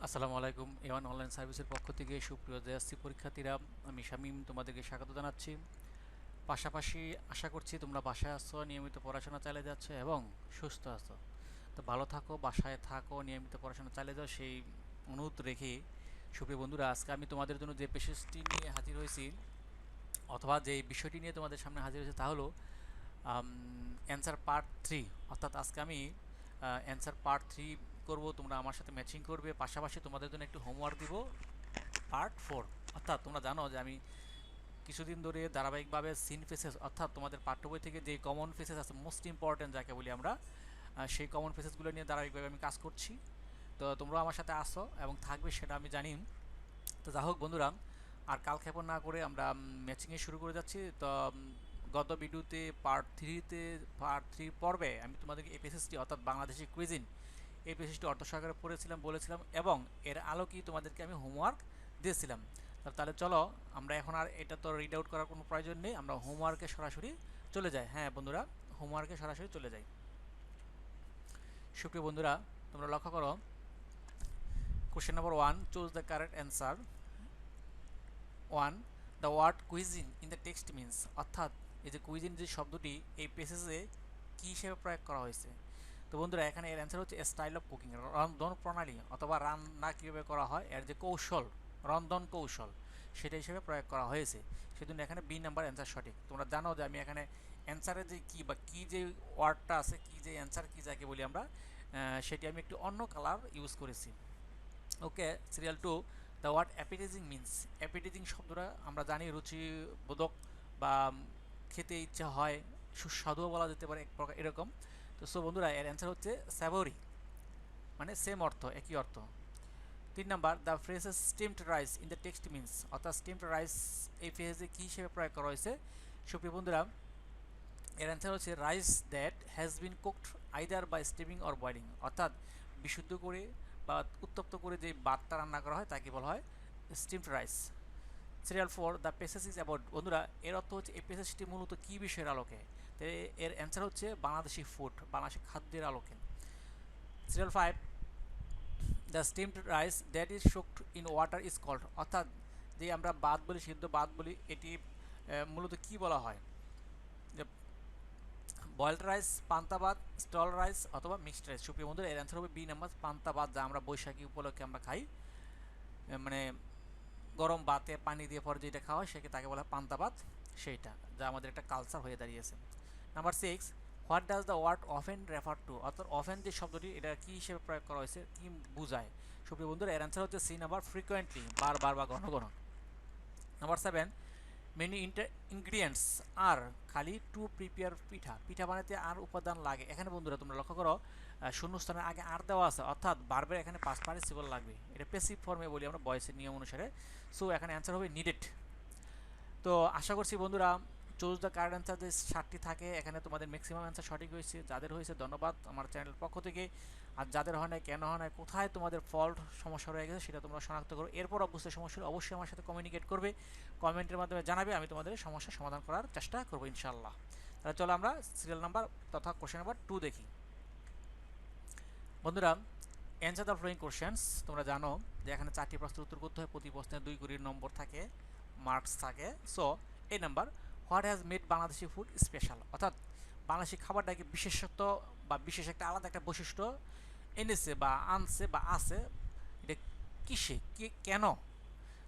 আসসালামু আলাইকুম। A1 online সার্ভিসের পক্ষ থেকে সুপ্রিয় জেএসসি পরীক্ষার্থীরা, আমি শামীম তোমাদেরকে স্বাগত জানাচ্ছি। পাশাপাশি আশা করছি তোমরা বাসায় আছো, নিয়মিত পড়াশোনা চালিয়ে যাচ্ছ এবং সুস্থ আছো। তো ভালো থাকো, বাসায় থাকো, নিয়মিত পড়াশোনা চালিয়ে যাও, সেই অনুরোধ রেখে সুপ্রিয় বন্ধুরা, আজকে আমি তোমাদের জন্য যে পেশেজটি নিয়ে হাজির হয়েছি অথবা যে বিষয়টি নিয়ে তোমাদের সামনে হাজির হয়েছে তা হলো অ্যান্সার পার্ট 3। অর্থাৎ আজকে আমি অ্যান্সার পার্ট 3 করব, তোমরা আমার সাথে ম্যাচিং করবে। পাশাপাশি তোমাদের জন্য একটু হোমওয়ার্ক দিব পার্ট 4। অর্থাৎ তোমরা জানো যে আমি কিছুদিন ধরে ধারাবাহিকভাবে সিন ফেসেস অর্থাৎ তোমাদের পাঠ্য বই থেকে যে কমন ফেসেস আছে, মোস্ট ইম্পর্ট্যান্ট যাকে বলি আমরা, সেই কমন ফেসেসগুলো নিয়ে ধারাবাহিকভাবে আমি কাজ করছি। তো তোমরাও আমার সাথে আসো এবং থাকবে, সেটা আমি জানি। তো যা হোক বন্ধুরা, আর কালক্ষেপণ না করে আমরা ম্যাচিংয়ে শুরু করে যাচ্ছি। তো গত ভিডিওতে পার্ট 3 পর্বে আমি তোমাদেরকে এই পেসেজটি অর্থাৎ বাংলাদেশি কুইজিন এই পেসেজটি অর্থ সহকারে পড়েছিলাম, বলেছিলাম এবং এর আলোকেই তোমাদেরকে আমি হোমওয়ার্ক দিয়েছিলাম। তাহলে চলো, আমরা এখন আর এটা তো রিড আউট করার কোনো প্রয়োজন নেই, আমরা হোমওয়ার্কে সরাসরি চলে যাই। হ্যাঁ বন্ধুরা, হোমওয়ার্কে সরাসরি চলে যাই। সুপ্রিয় বন্ধুরা, তোমরা লক্ষ্য করো, question number 1, choose the correct answer. 1, the word cuisine in the text means, অর্থাৎ এই যে কুইজিন যে শব্দটি এই পেসেজে কী হিসেবে প্রয়োগ করা হয়েছে। তো বন্ধুরা, এখানে এর অ্যান্সার হচ্ছে স্টাইল অফ কুকিং, রন্ধন প্রণালী অথবা রান্না কীভাবে করা হয়, এর যে কৌশল, রন্ধন কৌশল, সেটা হিসেবে প্রয়োগ করা হয়েছে। সেজন্য এখানে বি নাম্বার অ্যান্সার সঠিক। তোমরা জানো যে আমি এখানে অ্যান্সারের যে কী বা কী যে ওয়ার্ডটা আছে, কী যে অ্যান্সার কী যাকে বলি আমরা, সেটি আমি একটু অন্য কালার ইউজ করেছি। ওকে, সিরিয়াল 2, দ্য ওয়ার্ড অ্যাপিটাইজিং মিনস। অ্যাপিটাইজিং শব্দটা আমরা জানি রুচিবোধক বা খেতে ইচ্ছা হয়, সুস্বাদুও বলা যেতে পারে এক প্রকার এরকম। তো সো বন্ধুরা, এর অ্যান্সার হচ্ছে স্যাভোরি, মানে সেম অর্থ, একই অর্থ। 3 number, the phrases steamed rice in the text means, অর্থাৎ স্টিমড রাইস এই ফ্রেজে কী হিসেবে প্রয়োগ করা হয়েছে। সুপ্রিয় বন্ধুরা, এর অ্যান্সার হচ্ছে rice that has been cooked either by steaming or boiling, অর্থাৎ বিশুদ্ধ করে বা উত্তপ্ত করে যে ভাতটা রান্না করা হয় তাকে বলা হয় steamed rice. Serial 4, the passage is about. বন্ধুরা, এর অর্থ হচ্ছে এই পেসেজটি মূলত কী বিষয়ের আলোকে। তো এর অ্যান্সার হচ্ছে বাংলাদেশি ফুড, বাংলাদেশি খাদ্যের আলোকে। Cereal 5, the steamed rice that is soaked in water is called, অর্থাৎ যে আমরা ভাত বলি, সিদ্ধ ভাত বলি, এটি মূলত কী বলা হয়, যে বয়েলড রাইস, পান্তা ভাত, স্টল রাইস অথবা মিক্সড রাইস। সুপ্রিয় বন্ধুরা, এর অ্যান্সার হবে বি নাম্বার পান্তা ভাত, যা আমরা বৈশাখী উপলক্ষে আমরা খাই, মানে গরম ভাতে পানি দিয়ে পরে যেটা খাওয়া হয় সেকে তাকে বলা হয় পান্তা ভাত, সেইটা, যা আমাদের একটা কালচার হয়ে দাঁড়িয়েছে। Number 6, what does the word often refer to, অর্থাৎ অফেন যে শব্দটি এটা কী হিসেবে প্রয়োগ করা হয়েছে, কী বোঝায়। সুপ্রিয় বন্ধুরা, এর অ্যান্সার হচ্ছে সি নাম্বার ফ্রিকোয়েন্টলি, বারবার বা ঘন ঘন। নাম্বার 7, মেনি ইনগ্রিডিয়েন্টস আর খালি টু প্রিপেয়ার পিঠা, পিঠা বানাতে আর উপাদান লাগে। এখানে বন্ধুরা তোমরা লক্ষ্য করো, শূন্যস্থানের আগে আর দেওয়া আছে, অর্থাৎ বারবার এখানে পাস্ট পার্টিসিপল লাগবে, এটা পেসিভ ফর্মে বলি আমরা ভয়েসের নিয়ম অনুসারে। সো এখানে অ্যান্সার হবে নিডেড। তো আশা করছি বন্ধুরা, চুজ দ্য কারেক্ট অ্যান্সার যে 7টি থাকে, এখানে তোমাদের ম্যাক্সিমাম অ্যান্সার সঠিক হয়েছে। যাদের হয়েছে ধন্যবাদ আমার চ্যানেলের পক্ষ থেকে, আর যাদের হয় না, কেন হয় না, কোথায় তোমাদের ফল্ট সমস্যা রয়ে গেছে সেটা তোমরা শনাক্ত করো। এরপর বুঝতে সমস্যা হলে অবশ্যই আমার সাথে কমিউনিকেট করবে, কমেন্টের মাধ্যমে জানাবে, আমি তোমাদের সমস্যার সমাধান করার চেষ্টা করবো ইনশাল্লাহ। তাহলে চলো আমরা সিরিয়াল নাম্বার তথা কোশ্চেন নাম্বার 2 দেখি। বন্ধুরা, অ্যান্সার দ্য ফলোয়িং কোশ্চেন্স। তোমরা জানো যে এখানে 4টি প্রশ্নের উত্তর করতে হয়, প্রতি প্রশ্নে 2 করে নম্বর থাকে, মার্কস থাকে। সো এই number, what has made Bangladeshi food special, অর্থাৎ বাংলাদেশি খাবারটাকে বিশেষত্ব বা বিশেষ একটা আলাদা একটা বৈশিষ্ট্য এনেছে বা আনছে বা আছে, এটা কিসে, কেন।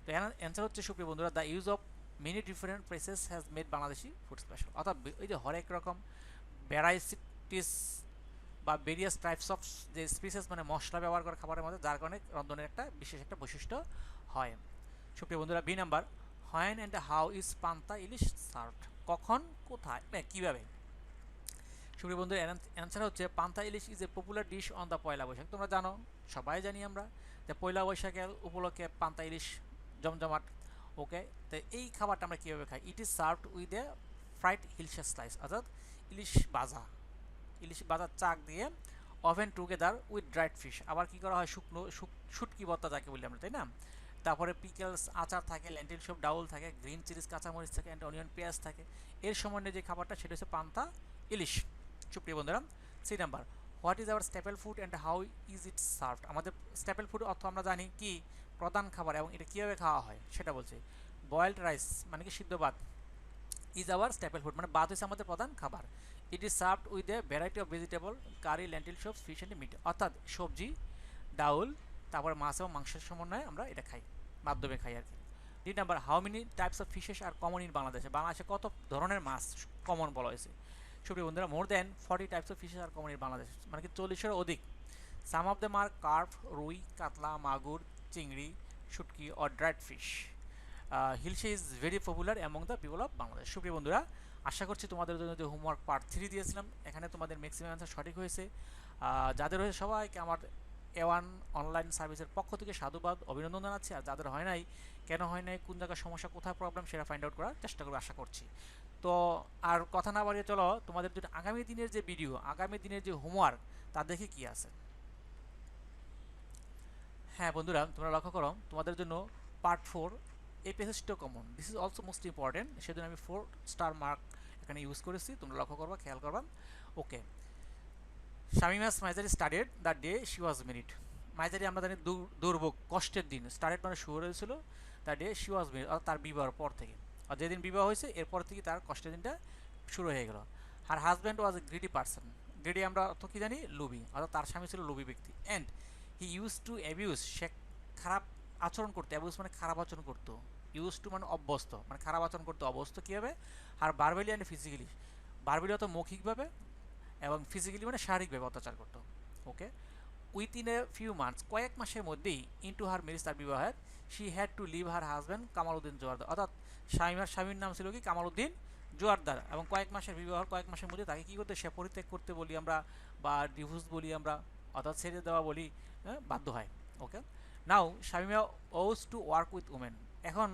তো অ্যান্সার হচ্ছে সুপ্রিয় বন্ধুরা, the use of many different places has made Bangladeshi food special, অর্থাৎ এই যে হরেক রকম ভ্যারাইটিস বা ভেরিয়াস টাইপস অফ যে স্পিসেস মানে মশলা ব্যবহার করে খাবারের মধ্যে, যার কারণে রন্ধনের একটা বিশেষ একটা বৈশিষ্ট্য হয়। সুপ্রিয় বন্ধুরা, B number, when and how is panta ilish served, কখন, কোথায়, কীভাবে। সুপ্রিয় বন্ধুরা, অ্যান্সার হচ্ছে panta ilish is a popular dish on the Poila Boishakh. তোমরা জানো, সবাই জানি আমরা, যে পয়লা বৈশাখের উপলক্ষে পান্তা ইলিশ জমজমাট। ওকে, তো এই খাবারটা আমরা কীভাবে খাই, ইট is served with A fried hilsa slice, অর্থাৎ ইলিশ ভাজা, ইলিশ ভাজার চাক দিয়ে oven together with dried fish, আবার কী করা হয়, শুকনো শুটকি ভর্তা যাকে বলি আমরা, তাই না। তারপরে পিকেলস আচার থাকে, লেন্টিল স্যুপ ডাউল থাকে, গ্রিন চিলিজ কাঁচামরিচ থাকে, অ্যান্ড অনিয়ন পেঁয়াজ থাকে। এর সমন্বয়ে যে খাবারটা সেটা হচ্ছে পান্তা ইলিশ। সুপ্রিয় বন্ধুরা, 3 number, what is our staple food and how is it served. আমাদের স্ট্যাপল ফুড অর্থ আমরা জানি কি প্রধান খাবার এবং এটা কীভাবে খাওয়া হয় সেটা বলছে। বয়েলড রাইস মানে কি সিদ্ধ ভাত ইজ আওয়ার স্ট্যাপল ফুড মানে ভাত হচ্ছে আমাদের প্রধান খাবার। It is served with a variety of vegetable curry lentil সব ফিশ অ্যান্ড মিট, অর্থাৎ সবজি ডাউল তারপরে মাছ এবং মাংসের সমন্বয়ে আমরা এটা খাই, মাধ্যমে খাই আর কি। 3 number, how many types of fishes are common in বাংলাদেশে। বাংলাদেশে কত ধরনের মাছ কমন বলা হয়েছে। সুপ্রিয় বন্ধুরা, more than 40 types of fishes are common in Bangladesh, মানে কি 40-এরও অধিক। Some of them are carp, rui, katla, magur, chingri, shutki or dried fish. Hilsa is very popular among the people of Bangladesh. সুপ্রিয় বন্ধুরা, আশা করছি তোমাদের জন্য যে হোমওয়ার্ক পার্ট 3 দিয়েছিলাম এখানে তোমাদের ম্যাক্সিমাম অ্যান্সার সঠিক হয়েছে। যাদের হয়েছে সবাইকে আমার A1 অনলাইন সার্ভিসের পক্ষ থেকে সাধুবাদ অভিনন্দন জানাচ্ছি। আর যাদের হয় নাই, কেন হয় নাই, কোন জায়গায় সমস্যা, কোথায় প্রবলেম, সেটা ফাইন্ড আউট করার চেষ্টা করবো আশা করছি। তো আর কথা না বাড়িয়ে চলো তোমাদের জন্য আগামী দিনের যে ভিডিও, আগামী দিনের যে হোমওয়ার্ক তা দেখে কি আছে। হ্যাঁ বন্ধুরা, তোমরা লক্ষ্য করো তোমাদের জন্য পার্ট 4 এই প্যাসেজটাও common, this is also most important, সেজন্য আমি 4 স্টার মার্ক এখানে ইউজ করেছি, তোমরা লক্ষ্য করবা, খেয়াল করবা। Okay, Shamima's misery started the day she was married. Misery আমরা জানি দুর্ভোগ, কষ্টের দিন, স্টার্টেড মানে শুরু হয়েছিল the day she was married, অর্থাৎ তার বিবাহের পর থেকে, আর যেদিন বিবাহ হয়েছে এরপর থেকে তার কষ্টের দিনটা শুরু হয়ে গেল। Her husband was a greedy person, greedy আমরা তো কি জানি লুবি, অর্থাৎ তার স্বামী ছিল লুবি ব্যক্তি। And he use to abuse, সে খারাপ আচরণ করতো, অ্যাবিউজ মানে খারাপ আচরণ করতো, ইউজ টু মানে অভ্যস্ত, মানে খারাপ আচরণ করতো, অভ্যস্ত কীভাবে, আর বারবেলি অ্যান্ড ফিজিক্যালি, বারবেলি অত মৌখিকভাবে এবং ফিজিক্যালি মানে শারীরিকভাবে অত্যাচার করতো। Okay, within a few months, কয়েক মাসের মধ্যেই ইনটু হার ম্যারেজ, তার বিবাহের, she had to leave her husband Kamaluddin Joardar, অর্থাৎ স্বামীর নাম ছিল কি কামালউদ্দিন জোয়ারদার, এবং কয়েক মাসের বিবাহের কয়েক মাসের মধ্যে তাকে কী করতে, সে পরিত্যাগ করতে বলি আমরা, বা ডিভোর্স বলি আমরা, অর্থাৎ ছেড়ে দেওয়া বলি, বাধ্য হয়। Okay, now Shamima was to work with women, এখন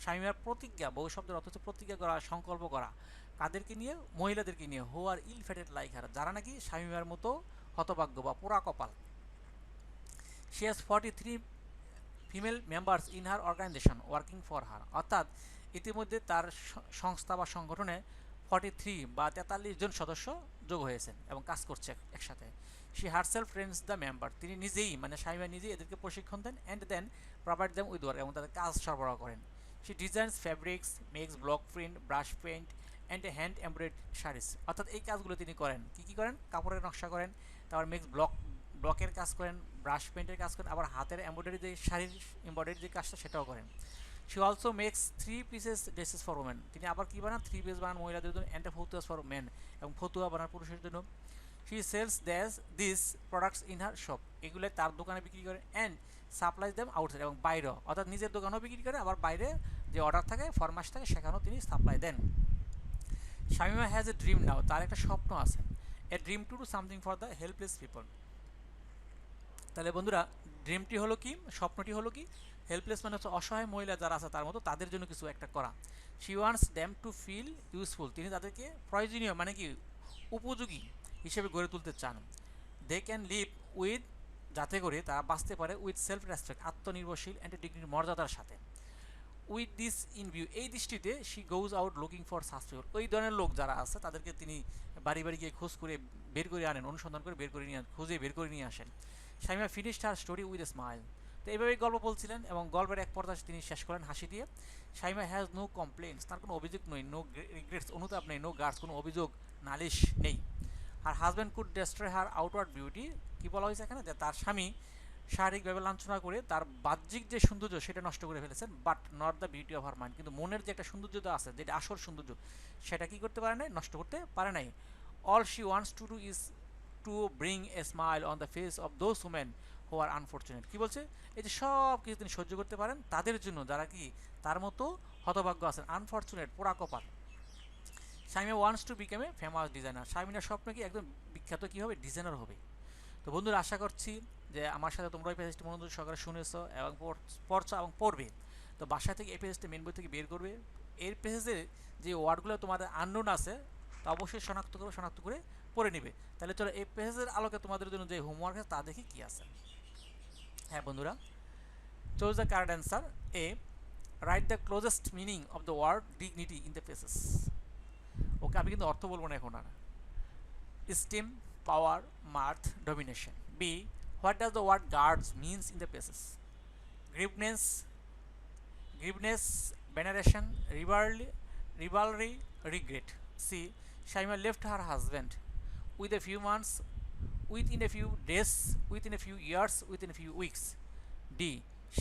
শামিমার প্রতিজ্ঞা, বহু শব্দের অর্থ হচ্ছে প্রতিজ্ঞা করা, সংকল্প করা, কাদেরকে নিয়ে, মহিলাদেরকে নিয়ে, হু আর ইল ফেটেড লাইক হার, যারা নাকি শামিমার মতো হতভাগ্য বা পোড়া কপাল। She has 43 female members in her organization working for her, অর্থাৎ ইতিমধ্যে তার সংস্থা বা সংগঠনে 43 বা 43 জন সদস্য যোগ হয়েছেন এবং কাজ করছে একসাথে। She herself trains the member, তিনি নিজেই মানে শামিমা নিজেই এদেরকে প্রশিক্ষণ দেন, and then provide them with work, এবং তাদের কাজ সরবরাহ করেন। She designs fabrics, makes block print, brush paint and hand embroider saris, অর্থাৎ এই কাজগুলো তিনি করেন, কী করেন, কাপড়ের নকশা করেন, তারপর মেক্স ব্লকের কাজ করেন, ব্রাশ পেইন্টের কাজ করেন, আবার হাতের এমব্রয়ডারি যে শাড়ির এমব্রয়ডারি যে কাজটা সেটাও করেন। She also makes 3 pieces dresses for women, তিনি আবার কী বানান, 3 পিস বানান মহিলাদের জন্য, অ্যান্ড ফতুয়াস ফর মেন, এবং ফতুয়া বানান পুরুষের জন্য। She sells this products in her shop, এগুলো তার দোকানে বিক্রি করেন, অ্যান্ড সাপ্লাইজ দেম আউটসাইড, এবং বাইরেও, অর্থাৎ নিজের দোকানেও বিক্রি করে, আবার বাইরে যে অর্ডার থাকে ফরমাস থাকে সেখানেও তিনি সাপ্লাই দেন। Shamima has a dream now, তার একটা স্বপ্ন আছে, a dream to do something for the helpless people. তাহলে বন্ধুরা, ড্রিমটি হলো কি, স্বপ্নটি হলো কি, হেল্পলেস মানে হচ্ছে অসহায় মহিলা যারা আছে তার মতো, তাদের জন্য কিছু একটা করা। She wants them to feel useful, তিনি তাদেরকে প্রয়োজনীয় মানে কি উপযোগী হিসেবে গড়ে তুলতে চান। দে ক্যান লিভ উইথ, যাতে করে তারা বাঁচতে পারে উইথ সেলফ রেসপেক্ট, আত্মনির্ভরশীল অ্যান্ড ডিগনিটি, মর্যাদার সাথে। উইথ দিস ইন ভিউ, এই দৃষ্টিতে she goes out looking for such people, ওই ধরনের লোক যারা আছে তাদেরকে তিনি বাড়ি বাড়ি গিয়ে খোঁজ করে বের করে আনেন, অনুসন্ধান করে বের করে নিয়ে খুঁজে বের করে নিয়ে আসেন। Shamima finished her story with a smile, তো এইভাবেই গল্প বলছিলেন এবং গল্পের এক পর্যায়ে তিনি শেষ করেন হাসি দিয়ে। শামিমা হ্যাজ নো কমপ্লেন্টস, তার কোনো অভিযোগ নেই, নো রিগ্রেটস অনুতাপ নেই, নো গার্ডস কোনো অভিযোগ নালিশ নেই। আর husband could destroy her outward beauty, কী বলা হয়েছে এখানে, যে তার স্বামী শারীরিকভাবে লাঞ্ছনা করে তার বাহ্যিক যে সৌন্দর্য সেটা নষ্ট করে ফেলেছেন, but not the beauty of her mind, কিন্তু মনের যে একটা সৌন্দর্যতা আছে, যেটা আসল সৌন্দর্য, সেটা কী করতে পারে নাই, নষ্ট করতে পারে নাই। All she wants to do is to bring a smile on the face of those women who are unfortunate, কী বলছে, এই যে সব কিছু তিনি সহ্য করতে পারেন তাদের জন্য যারা কি তার মতো হতভাগ্য আছেন, আনফর্চুনেট, পোড়া কপাল। Shamima wants to become a famous designer, শামিনার স্বপ্ন কি একদম বিখ্যাত কী হবে, ডিজাইনার হবে। তো বন্ধুরা, আশা করছি যে আমার সাথে তোমরা এই পেজটি মনোযোগ সহকারে শুনেছো এবং পড়ছো এবং পড়বে। তো বাসা থেকে এই পেজটি মেন বই থেকে বের করবে, এর পেজে যে ওয়ার্ডগুলো তোমাদের আননোন আছে তা অবশ্যই শনাক্ত করে পড়ে নিবে। তাহলে চলো এই পেজের আলোকে তোমাদের জন্য যে হোমওয়ার্ক আছে তা দেখি কী আছে। হ্যাঁ বন্ধুরা, choose the correct answer. A, write the closest meaning of the word dignity in the pages. Okay, আমি কিন্তু অর্থ বলবো না এখন আর। Steam, power, mirth, domination. B. What does the word guards means in the passage? Grievance, veneration, rivalry, regret. C. Shaima left her husband with a few months, within a few days, within a few years, within a few weeks. D.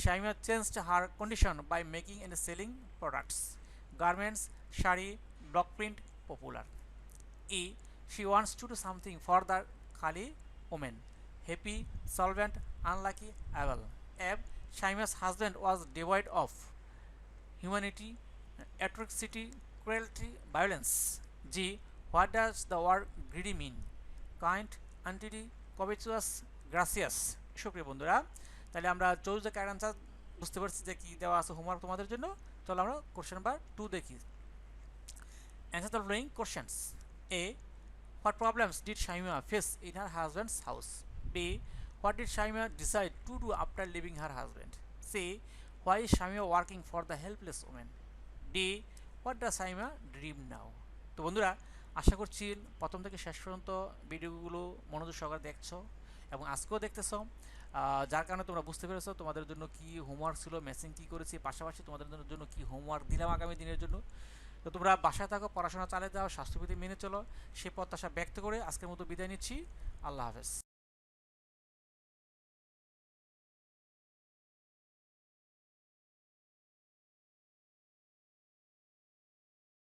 Shaima changed her condition by making and selling products, garments, shari, block print, popular. E. She wants to do something for the Kali woman. Happy, solvent, unlucky, able. F. Shaima's husband was devoid of humanity, atrocity, cruelty, violence. G. What does the word greedy mean? Kind, untidy, covetous, gracious. সুপ্রিয় বন্ধুরা, তাহলে আমরা choose the correct answer বুঝতে পারছি যে কি দেওয়া আছে হোমওয়ার্ক তোমাদের জন্য। চলো আমরা কোশ্চেন নাম্বার 2 দেখি। Answer the following questions. A. What problems did Shaima face in her husband's house? B. What did Shaima decide to do after leaving her husband? C. Why is Shaima working for the helpless woman? D. What does Shaima dream now? তো বন্ধুরা, আশা করছি প্রথম থেকে শেষ পর্যন্ত ভিডিওগুলো মনোযোগ সহকারে দেখছো এবং আজকেও দেখতেছো, যার কারণে তোমরা বুঝতে পেরেছো তোমাদের জন্য কি হোমওয়ার্ক ছিল, ম্যাচিং কী করেছি, পাশাপাশি তোমাদের জন্য কি হোমওয়ার্ক দিলাম আগামী দিনের জন্য। তো তোমরা বাসায় থাকো, পড়াশোনা চালিয়ে যাও, স্বাস্থ্যবিধি মেনে চলো, সে প্রত্যাশা ব্যক্ত করে আজকের মতো বিদায় নিচ্ছি। আল্লাহ হাফেজ।